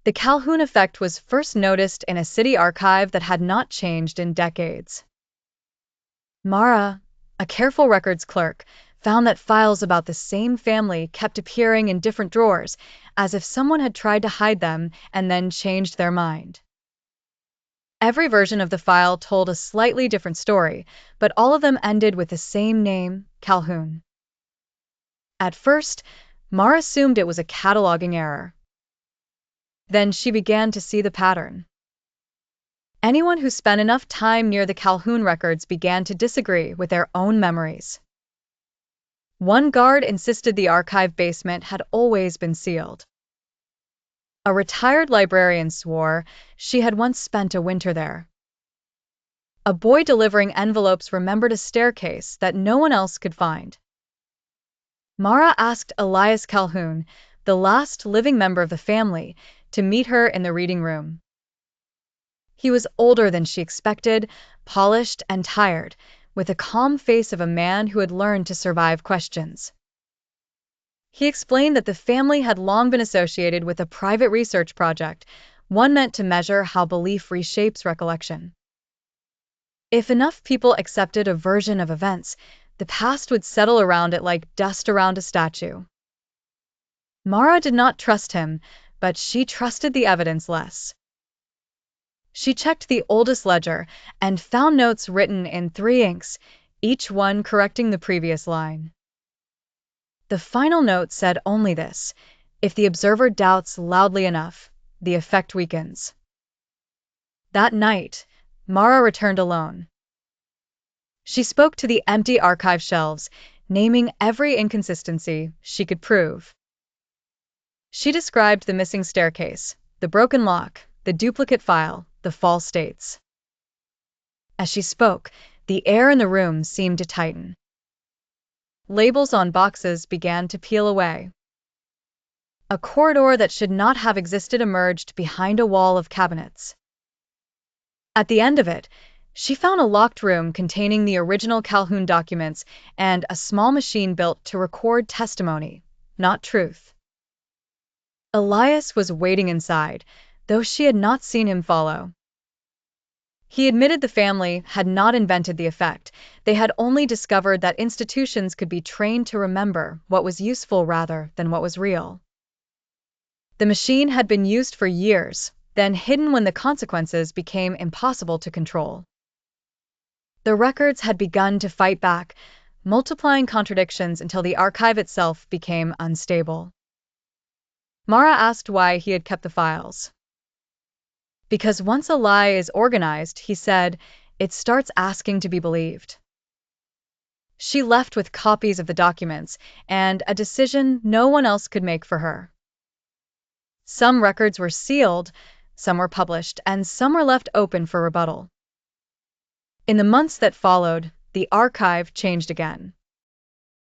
The Calhoun effect was first noticed in a city archive that had not changed in decades. Mara, a careful records clerk, found that files about the same family kept appearing in different drawers, as if someone had tried to hide them and then changed their mind. Every version of the file told a slightly different story, but all of them ended with the same name, Calhoun. At first, Mara assumed it was a cataloging error. Then she began to see the pattern. Anyone who spent enough time near the Calhoun records began to disagree with their own memories. One guard insisted the archive basement had always been sealed. A retired librarian swore she had once spent a winter there. A boy delivering envelopes remembered a staircase that no one else could find. Mara asked Elias Calhoun, the last living member of the family, to meet her in the reading room. He was older than she expected, polished and tired, with a calm face of a man who had learned to survive questions. He explained that the family had long been associated with a private research project, one meant to measure how belief reshapes recollection. If enough people accepted a version of events, the past would settle around it like dust around a statue. Mara did not trust him, but she trusted the evidence less. She checked the oldest ledger and found notes written in 3 inks, each one correcting the previous line. The final note said only this: if the observer doubts loudly enough, the effect weakens. That night, Mara returned alone. She spoke to the empty archive shelves, naming every inconsistency she could prove. She described the missing staircase, the broken lock, the duplicate file, the false dates. As she spoke, the air in the room seemed to tighten. Labels on boxes began to peel away. A corridor that should not have existed emerged behind a wall of cabinets. At the end of it, she found a locked room containing the original Calhoun documents and a small machine built to record testimony, not truth. Elias was waiting inside, though she had not seen him follow. He admitted the family had not invented the effect, they had only discovered that institutions could be trained to remember what was useful rather than what was real. The machine had been used for years, then hidden when the consequences became impossible to control. The records had begun to fight back, multiplying contradictions until the archive itself became unstable. Mara asked why he had kept the files. Because once a lie is organized, he said, it starts asking to be believed. She left with copies of the documents and a decision no one else could make for her. Some records were sealed, some were published, and some were left open for rebuttal. In the months that followed, the archive changed again.